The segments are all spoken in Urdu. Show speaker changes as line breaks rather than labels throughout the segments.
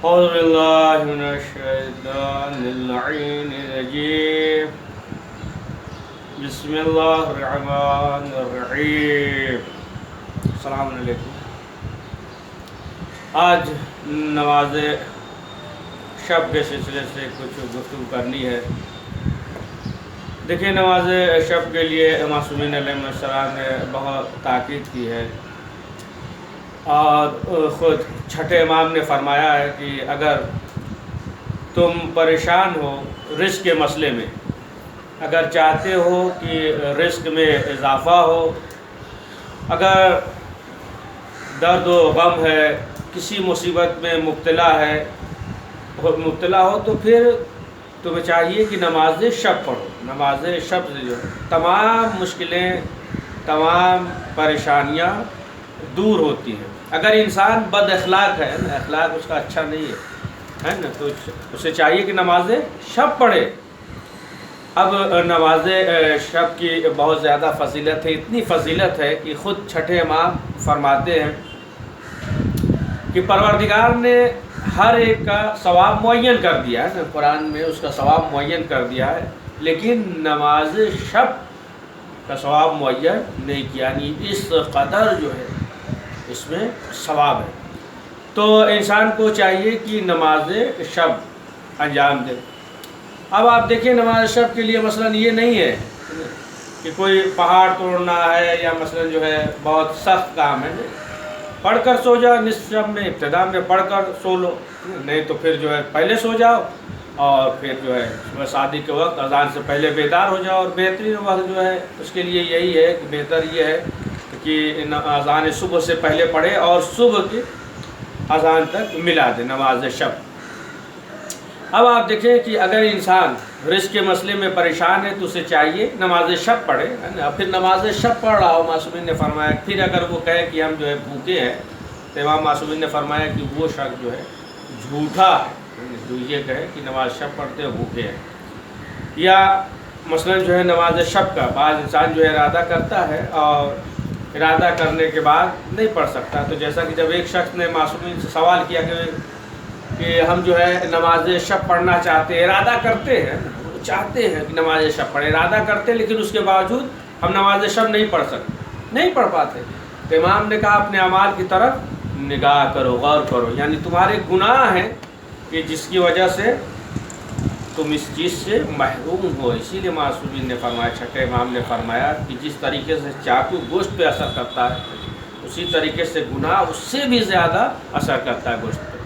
اعوذ باللہ من الشیطان اللعین الرجیم بسم اللہ الرحمن الرحیم۔ السلام علیکم۔ آج نماز شب کے سلسلے سے کچھ گفتگو کرنی ہے۔ دیکھیں، نماز شب کے لیے معصومین علیہ السلام نے بہت تاکید کی ہے، اور خود چھٹے امام نے فرمایا ہے کہ اگر تم پریشان ہو رزق کے مسئلے میں، اگر چاہتے ہو کہ رزق میں اضافہ ہو، اگر درد و غم ہے، کسی مصیبت میں مبتلا ہو، تو پھر تمہیں چاہیے کہ نماز شب پڑھو۔ نماز شب سے جو ہے تمام مشکلیں، تمام پریشانیاں دور ہوتی ہیں۔ اگر انسان بد اخلاق ہے، اخلاق اس کا اچھا نہیں ہے نا، تو اسے چاہیے کہ نماز شب پڑھے۔ اب نماز شب کی بہت زیادہ فضیلت ہے، اتنی فضیلت ہے کہ خود چھٹے امام فرماتے ہیں کہ پروردگار نے ہر ایک کا ثواب معین کر دیا ہے، قرآن میں اس کا ثواب معین کر دیا ہے، لیکن نماز شب کا ثواب معین نہیں کیا، یعنی اس قدر جو ہے اس میں ثواب ہے۔ تو انسان کو چاہیے کہ نماز شب انجام دے۔ اب آپ دیکھیں، نماز شب کے لیے مثلا یہ نہیں ہے کہ کوئی پہاڑ توڑنا ہے، یا مثلا جو ہے بہت سخت کام ہے، پڑھ کر سو جاؤ، نصف شب میں ابتدا میں پڑھ کر سو لو، نہیں تو پھر جو ہے پہلے سو جاؤ، اور پھر جو ہے صبح شادی کے وقت اذان سے پہلے بیدار ہو جاؤ۔ اور بہترین وقت جو ہے اس کے لیے یہی ہے کہ بہتر یہ ہے کہ اذان صبح سے پہلے پڑھے اور صبح کی اذان تک ملا دے نماز شب۔ اب آپ دیکھیں کہ اگر انسان رزق کے مسئلے میں پریشان ہے تو اسے چاہیے نماز شب پڑھے، پھر نماز شب پڑھ رہا ہو، معصومین نے فرمایا پھر اگر وہ کہے کہ ہم جو ہے بھوکے ہیں، تو امام معصومین نے فرمایا کہ وہ شخص جو ہے جھوٹا ہے، جو یہ کہے کہ نماز شب پڑھتے بھوکے ہیں۔ یا مثلا جو ہے نماز شب کا بعض انسان جو ہے ارادہ کرتا ہے اور ارادہ کرنے کے بعد نہیں پڑھ سکتا، تو جیسا کہ جب ایک شخص نے معصومین سے سوال کیا کہ ہم جو ہے نماز شب پڑھنا چاہتے ہیں، ارادہ کرتے ہیں، چاہتے ہیں کہ نماز شب پڑھیں، ارادہ کرتے ہیں، لیکن اس کے باوجود ہم نماز شب نہیں پڑھ سکتے، نہیں پڑھ پاتے، تو امام نے کہا اپنے اعمال کی طرف نگاہ کرو، غور کرو، یعنی تمہارے گناہ ہیں کہ جس کی وجہ سے تم اس چیز سے محروم ہو۔ اسی لیے معصومین نے فرمایا، چھٹے امام نے فرمایا کہ جس طریقے سے چاقو گوشت پہ اثر کرتا ہے، اسی طریقے سے گناہ اس سے بھی زیادہ اثر کرتا ہے گوشت پہ۔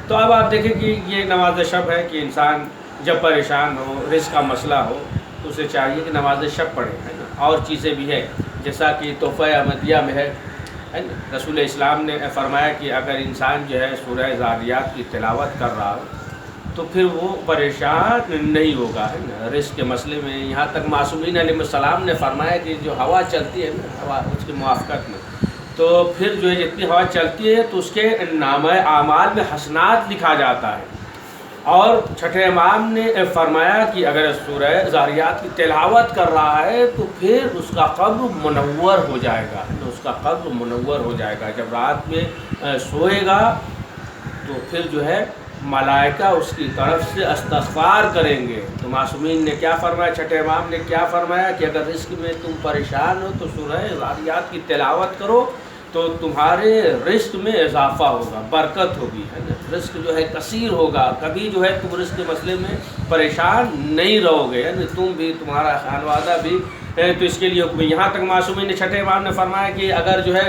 تو اب آپ دیکھیں کہ یہ نماز شب ہے کہ انسان جب پریشان ہو، رزق کا مسئلہ ہو، تو اسے چاہیے کہ نماز شب پڑھے، ہے نا۔ اور چیزیں بھی ہے، جیسا کہ تحفہ احمدیہ میں ہے نا، رسول اسلام نے فرمایا کہ اگر انسان جو ہے سورہ ذاریات کی تلاوت کر رہا ہو تو پھر وہ پریشان نہیں ہوگا، ہے نا، رزق کے مسئلے میں۔ یہاں تک معصومین علیہ السلام نے فرمایا کہ جو ہوا چلتی ہے نا، ہوا اس کی موافقت میں، تو پھر جو ہے جتنی ہوا چلتی ہے تو اس کے نامہ اعمال میں حسنات لکھا جاتا ہے۔ اور چھٹے امام نے فرمایا کہ اگر سورہ ذاریات کی تلاوت کر رہا ہے تو پھر اس کا قبر منور ہو جائے گا، اس کا قبر منور ہو جائے گا۔ جب رات میں سوئے گا تو پھر جو ہے ملائکہ اس کی طرف سے استغفار کریں گے۔ تو معصومین نے کیا فرمایا، چھٹے امام نے کیا فرمایا کہ اگر رزق میں تم پریشان ہو تو سورہ ذاریات کی تلاوت کرو تو تمہارے رزق میں اضافہ ہوگا، برکت ہوگی، ہے نا، رزق جو ہے کثیر ہوگا، کبھی جو ہے تم رزق کے مسئلے میں پریشان نہیں رہو گے، یعنی تم بھی، تمہارا خانوادہ بھی۔ تو اس کے لیے یہاں تک معصومین نے چھٹے امام نے فرمایا کہ اگر جو ہے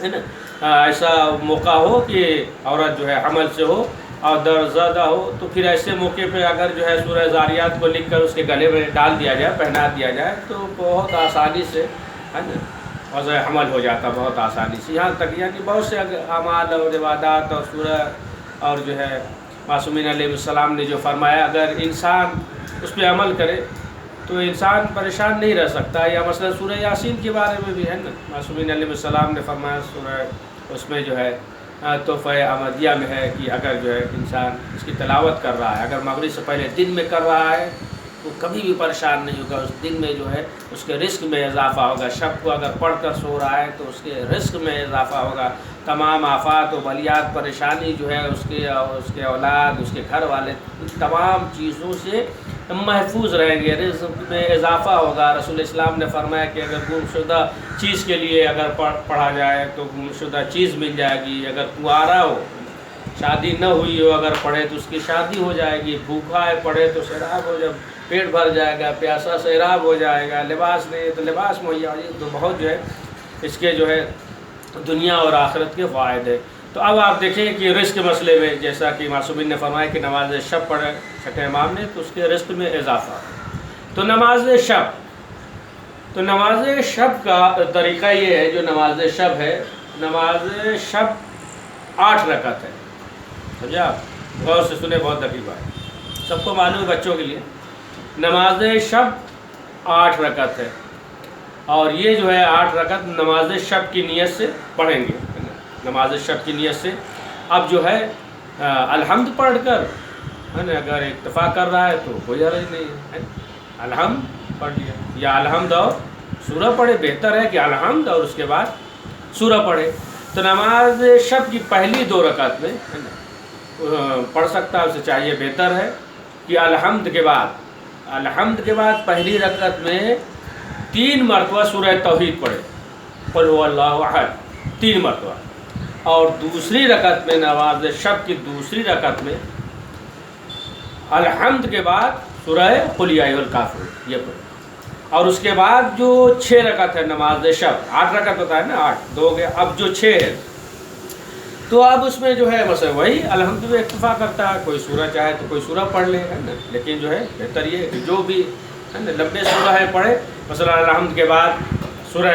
نا ایسا موقع ہو کہ عورت جو ہے حمل سے ہو اور درد زدہ ہو، تو پھر ایسے موقع پہ اگر جو ہے سورہ ذاریات کو لکھ کر اس کے گلے میں ڈال دیا جائے، پہنا دیا جائے، تو بہت آسانی سے، ہے نا، وضع حمل ہو جاتا بہت آسانی سے۔ یہاں تک یعنی بہت سے اعمال اور عبادات اور سورہ اور جو ہے معصومین علیہ السلام نے جو فرمایا اگر انسان اس پہ عمل کرے تو انسان پریشان نہیں رہ سکتا۔ یا مثلا سورہ یاسین کے بارے میں بھی ہے نا، معصومین علیہ السلام نے فرمایا سورہ، اس میں جو ہے تحفہ احمدیہ میں ہے کہ اگر جو ہے انسان اس کی تلاوت کر رہا ہے، اگر مغرب سے پہلے دن میں کر رہا ہے تو کبھی بھی پریشان نہیں ہوگا، اس دن میں جو ہے اس کے رزق میں اضافہ ہوگا۔ شب کو اگر پڑھ کر سو رہا ہے تو اس کے رزق میں اضافہ ہوگا۔ تمام آفات و بلیات پریشانی جو ہے اس کے اولاد، اس کے گھر والے، تمام چیزوں سے محفوظ رہیں گے، رزق میں اضافہ ہوگا۔ رسول اسلام نے فرمایا کہ اگر گمشدہ چیز کے لیے اگر پڑھا جائے تو گمشدہ چیز مل جائے گی، اگر کنوارا ہو، شادی نہ ہوئی ہو، اگر پڑھے تو اس کی شادی ہو جائے گی، بھوکا ہے پڑھے تو سیراب ہو جائے، پیٹ بھر جائے گا، پیاسا سیراب ہو جائے گا، لباس نہیں تو لباس مہیا ہو جائے گا۔ تو بہت جو ہے اس کے جو ہے دنیا اور آخرت کے فوائد ہے۔ تو اب آپ دیکھیں کہ رزق کے مسئلے میں جیسا کہ معصومین نے فرمایا کہ نماز شب پڑھے چھٹے امام نے تو اس کے رزق میں اضافہ۔ تو نماز شب کا طریقہ یہ ہے، جو نماز شب ہے، نماز شب 8 رکعت ہے، سمجھا؟ غور سے سنے، بہت دقیق بات، سب کو معلوم ہے بچوں کے لیے۔ نماز شب 8 رکعت ہے، اور یہ جو ہے 8 رکعت نماز شب کی نیت سے پڑھیں گے، نماز شب کی نیت سے۔ اب جو ہے الحمد پڑھ کر ہے نا، اگر اکتفا کر رہا ہے تو کوئی حرج نہیں ہے، الحمد پڑھ لیا، یا الحمد اور سورہ پڑھے، بہتر ہے کہ الحمد اور اس کے بعد سورہ پڑھے۔ تو نماز شب کی پہلی 2 رکعت میں ہے نا پڑھ سکتا ہے، اسے چاہیے، بہتر ہے کہ الحمد کے بعد پہلی رکعت میں 3 مرتبہ سورہ توحید پڑھے، قل هو اللہ احد، 3 مرتبہ، اور دوسری رکعت میں، نماز شب کی دوسری رکعت میں الحمد کے بعد سورہ قل یا ایھا الکافرون یہ پڑھے۔ اور اس کے بعد جو 6 رکعت ہے نماز شب، 8 رکعت ہوتا ہے نا، 8 2 ہو گیا، اب جو 6 ہے تو اب اس میں جو ہے مثلا وہی الحمد میں اکتفا کرتا ہے، کوئی سورہ چاہے تو کوئی سورہ پڑھ لے، ہے نا، لیکن جو ہے بہتر یہ ہے کہ جو بھی ہے نا لمبے سورہ ہے پڑھے، مثلا الحمد کے بعد سورہ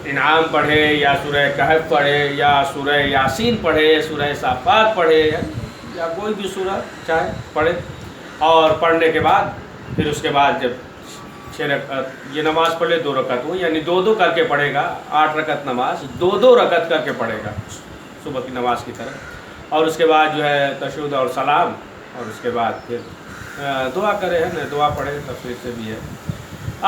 انعام پڑھے، یا سورہ کہف پڑھے، یا سورہ یاسین پڑھے، سورہ صافات پڑھے، یا کوئی بھی سورہ چاہے پڑھے، اور پڑھنے کے بعد پھر اس کے بعد جب 6 رکعت یہ نماز پڑھ لے 2 رکعت ہو، یعنی 2 کر کے پڑھے گا، 8 رکعت نماز 2 رکعت کر کے پڑھے گا صبح کی نماز کی طرح، اور اس کے بعد جو ہے تشہد اور سلام، اور اس کے بعد پھر دعا کرے، ہے نا، دعا پڑھے، تفسیر سے بھی ہے۔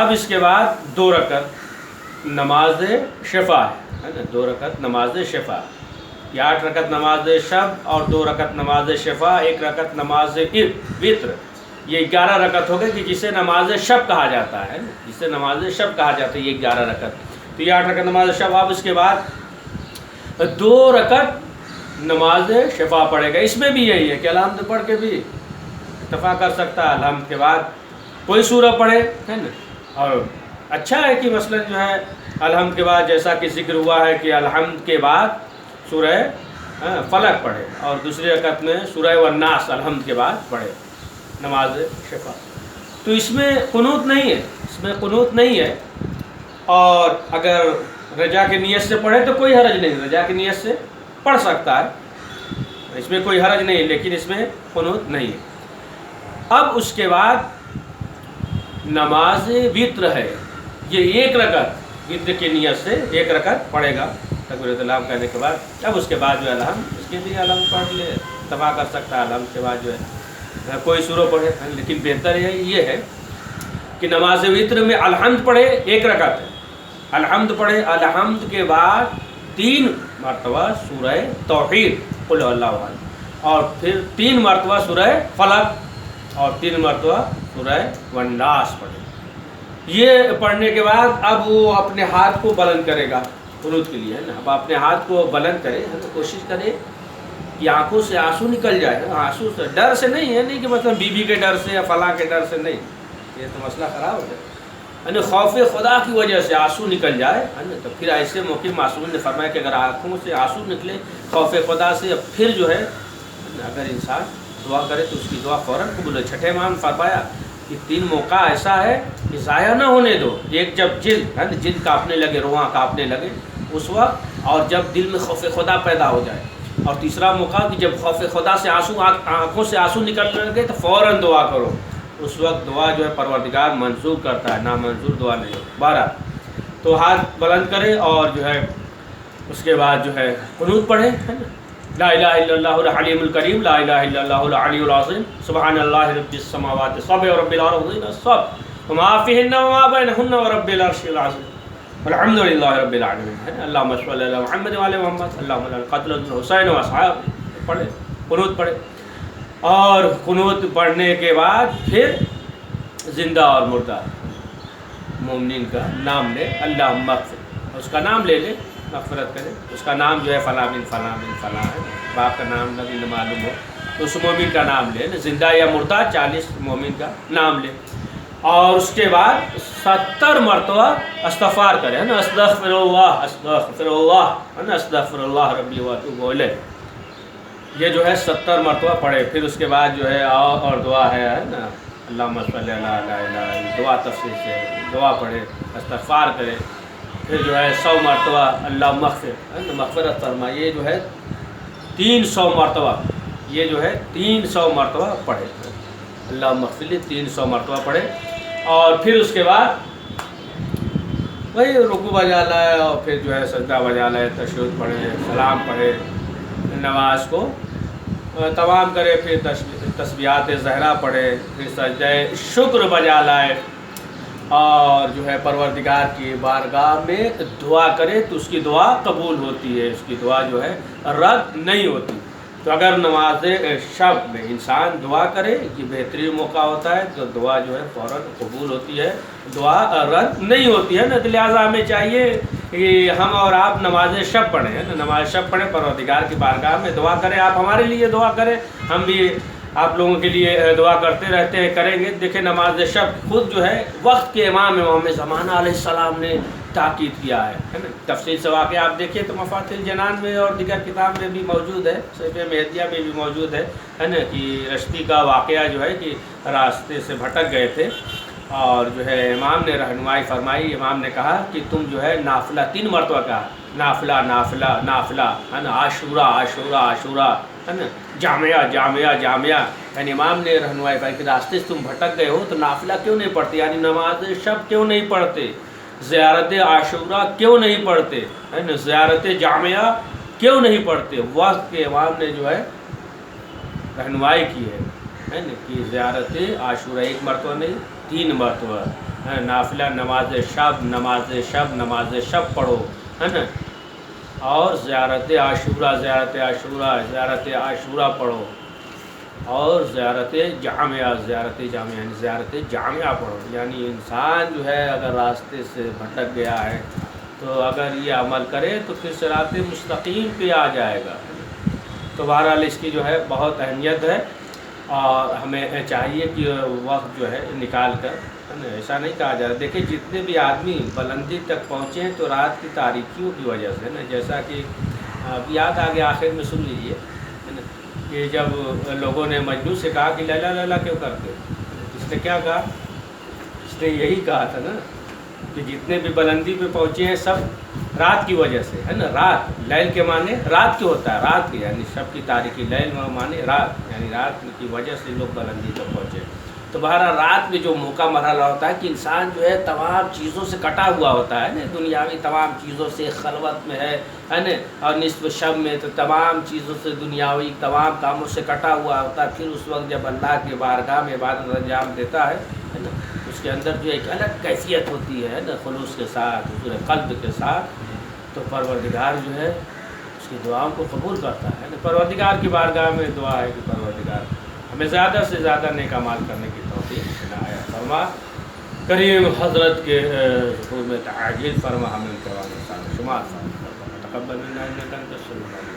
اب اس کے بعد 2 رکعت نماز شفا ہے نا، 2 رکعت نماز شفا، یہ 8 رکعت نماز شب اور 2 رکعت نماز شفا، 1 رکعت نماز وتر، یہ 11 رکعت ہو گئی کہ جسے نماز شب کہا جاتا ہے، جسے نماز شب کہا جاتا ہے، یہ 11 رکعت، تو یہ 8 رکعت نماز شب۔ اب اس کے بعد 2 رکعت نماز شفا پڑھے گا، اس میں بھی یہی ہے کہ الحمد پڑھ کے بھی اکتفا کر سکتا ہے، الحمد کے بعد کوئی سورہ پڑھے، ہے نا، اور اچھا ہے کہ مثلا جو ہے الحمد کے بعد جیسا کہ ذکر ہوا ہے کہ الحمد کے بعد سورہ فلق پڑھے، اور دوسری رکعت میں سورہ والناس الحمد کے بعد پڑھے، نماز شفا۔ تو اس میں قنوت نہیں ہے، اور اگر رجا کی نیت سے پڑھے تو کوئی حرج نہیں، رجا کی نیت سے پڑھ سکتا ہے، اس میں کوئی حرج نہیں، لیکن اس میں قنوت نہیں ہے۔ اب اس کے بعد نماز وتر ہے، یہ 1 رکعت وتر کی نیت سے 1 رکعت پڑھے گا تکبیرۃ الاحرام کہنے کے بعد۔ اب اس کے بعد جو ہے الحمد، اس کے لیے الحمد پڑھ لے، اتفاق کر سکتا ہے، الحمد کے بعد جو ہے کوئی سورہ پڑھے، لیکن بہتر یہ ہے کہ نماز وتر میں الحمد پڑھے، 1 رکعت ہے، الحمد پڑھے، الحمد کے بعد 3 مرتبہ سورہ توحید قل اللہ احد، اور پھر 3 مرتبہ سورہ فلق، اور 3 مرتبہ سورہ والناس پڑھے۔ یہ پڑھنے کے بعد اب وہ اپنے ہاتھ کو بلند کرے گا قنوت کے لیے، ہے نا، اب اپنے ہاتھ کو بلند کرے، کوشش کرے کہ آنکھوں سے آنسو نکل جائے، آنسو سے، ڈر سے نہیں ہے، نہیں کہ مطلب بیوی کے ڈر سے یا فلاں کے ڈر سے نہیں، یہ تو مسئلہ خراب ہو جائے، یعنی خوف خدا کی وجہ سے آنسو نکل جائے، ہے نا، تو پھر ایسے موقع معصومین نے فرمایا کہ اگر آنکھوں سے آنسو نکلے خوف خدا سے، پھر جو ہے اگر انسان دعا کرے تو اس کی دعا فوراً قبول ہے۔ چھٹے امام نے فرمایا کہ 3 موقع ایسا ہے کہ ضائع نہ ہونے دو، ایک جب جلد کانپنے لگے، رواں کانپنے لگے اس وقت، اور جب دل میں خوف خدا پیدا ہو جائے، اور تیسرا موقع کہ جب خوف خدا سے آنکھوں سے آنسو نکلنے لگے تو فوراً دعا کرو، اس وقت دعا جو ہے پروردگار منظور کرتا ہے، نامنظور دعا نہیں ہو۔ 12 تو ہاتھ بلند کرے، اور جو ہے اس کے بعد جو ہے قنوت پڑھے، ہے نا، لا الہ الا اللہ الحلیم الکریم، لا الہ الا اللہ العلی العظیم، سبحان اللہ رب السماوات السبع ورب الارضین السبع وما فیہن وما بینہن ورب العرش العظیم۔ الحمدللہ رب العالمین ہے، اللہم صلی علی محمد وعلی محمد، اللہم علی قتل الحسین و اصحاب پڑھے، قنوت پڑھے، اور قنوت پڑھنے کے بعد پھر زندہ اور مردہ مومنین کا نام لے، اللہم اغفر، اس کا نام لے لے، مغفرت کرے، اس کا نام جو ہے فلاں بن فلاں بن فلاں ہے، باپ کا نام نبی نہ معلوم ہو تو اس مومن کا نام لے، زندہ یا مردہ 40 مومن کا نام لے، اور اس کے بعد 70 مرتبہ استغفار کرے، ہے نا، استغفر اللہ استغفر اللہ، ہے نا، استغفر اللہ ربی واتوب الیہ، یہ جو ہے 70 مرتبہ پڑھے۔ پھر اس کے بعد جو ہے اور دعا ہے نا، اللہم صلی علی لا الہ الا انت، دعا تفصیل سے دعا پڑھے، استغفار کرے، پھر جو ہے 100 مرتبہ اللہم اغفر، ہے نا، مغفرت فرما، یہ جو ہے 300 مرتبہ، یہ جو ہے 300 مرتبہ پڑھے، اللہم اغفر لی 300 مرتبہ پڑھے، اور پھر اس کے بعد وہی رکوع بجا لائے، اور پھر جو ہے سجدہ بجا لائے، تشہد پڑھے، سلام پڑھے، نماز کو تمام کرے، پھر تسبیحات زہرا پڑھے، پھر سجدہ شکر بجا لائے، اور جو ہے پروردگار کی بارگاہ میں دعا کرے تو اس کی دعا قبول ہوتی ہے، اس کی دعا جو ہے رد نہیں ہوتی۔ تو اگر نماز شب میں انسان دعا کرے، یہ بہترین موقع ہوتا ہے، تو دعا جو ہے فوراً قبول ہوتی ہے، دعا رد نہیں ہوتی ہے نا۔ تو لہٰذا ہمیں چاہیے کہ ہم اور آپ نماز شب پڑھیں، ہے نا، نماز شب پڑھیں، پروردگار کی بارگاہ میں دعا کریں، آپ ہمارے لیے دعا کریں، ہم بھی آپ لوگوں کے لیے دعا کرتے رہتے ہیں، کریں گے۔ دیکھیں نماز شب خود جو ہے وقت کے امام زمانہ علیہ السلام نے تاکید کیا ہے نا، تفصیل سے واقعہ آپ دیکھیں تو مفاتیح الجنان میں اور دیگر کتاب میں بھی موجود ہے، صحیفہ مہدیہ میں بھی موجود ہے نا، کہ رشتی کا واقعہ جو ہے کہ راستے سے بھٹک گئے تھے، اور جو ہے امام نے رہنمائی فرمائی، امام نے کہا کہ تم جو ہے نافلہ 3 مرتبہ کہا، نافلہ نافلہ نافلہ، ہے نا، عاشورہ عاشورہ عاشورہ، ہے نا، جامعہ جامعہ جامعہ، یعنی امام نے رہنمائی فرمائی کہ راستے سے تم بھٹک گئے ہو تو نافلہ کیوں نہیں پڑھتے، یعنی نماز شب کیوں نہیں پڑھتے، زیارت عاشورہ کیوں نہیں پڑھتے، ہے نا، زیارت جامعہ کیوں نہیں پڑھتے۔ وقت کے امام نے جو ہے رہنمائی کی ہے نا، کہ زیارت عاشورہ 1 مرتبہ نہیں 3 مرتبہ، ہے نافلہ نماز شب نماز شب نماز شب پڑھو، ہے نا، اور زیارت عاشورہ زیارت عاشورہ زیارت عاشورہ پڑھو، اور زیارت جامعہ زیارت جامعہ یعنی زیارت جامعہ پڑھو۔ یعنی انسان جو ہے اگر راستے سے بھٹک گیا ہے تو اگر یہ عمل کرے تو پھر صراط مستقیم پہ آ جائے گا۔ تو بہرحال اس کی جو ہے بہت اہمیت ہے، اور ہمیں چاہیے کہ وقت جو ہے نکال کر، ہے نا، ایسا نہیں کہا جا رہا، دیکھیں جتنے بھی آدمی بلندی تک پہنچے ہیں تو رات کی تاریکیوں کی وجہ سے، نا، جیسا کہ اب یاد آگے آخر میں سن لیجیے، ہے نا، کہ جب لوگوں نے مجنون سے کہا کہ لیلا لیلا کیوں کرتے، اس نے کیا کہا، اس نے یہی کہا تھا نا کہ جتنے بھی بلندی پہ پہنچے ہیں سب رات کی وجہ سے، ہے نا، رات، لیل کے معنی رات کی ہوتا ہے، رات کی یعنی شب کی تاریکی، لیل معنی رات، یعنی رات کی وجہ سے لوگ بلندی تک پہنچے۔ تو بہرحال رات میں جو موقع مرحلہ ہوتا ہے کہ انسان جو ہے تمام چیزوں سے کٹا ہوا ہوتا ہے نا، دنیاوی تمام چیزوں سے خلوت میں ہے نا، اور نصف شب میں تو تمام چیزوں سے دنیاوی تمام کاموں سے کٹا ہوا ہوتا ہے، پھر اس وقت جب اللہ کے بارگاہ میں عبادت انجام دیتا ہے نا، اس کے اندر جو ایک الگ کیفیت ہوتی ہے نا، خلوص کے ساتھ، حضور قلب کے ساتھ، تو پروردگار جو ہے اس کی دعاؤں کو قبول کرتا ہے نا۔ پروردگار کی بارگاہ میں دعا ہے کہ پروردگار ہمیں زیادہ سے زیادہ نیک اعمال کرنے کی توفیق عنایت فرما، کریم حضرت کے حضور میں تعجیل فرما، ہمیں ان کے شمار فرما، تقبل منا انک انت السمیع العلیم۔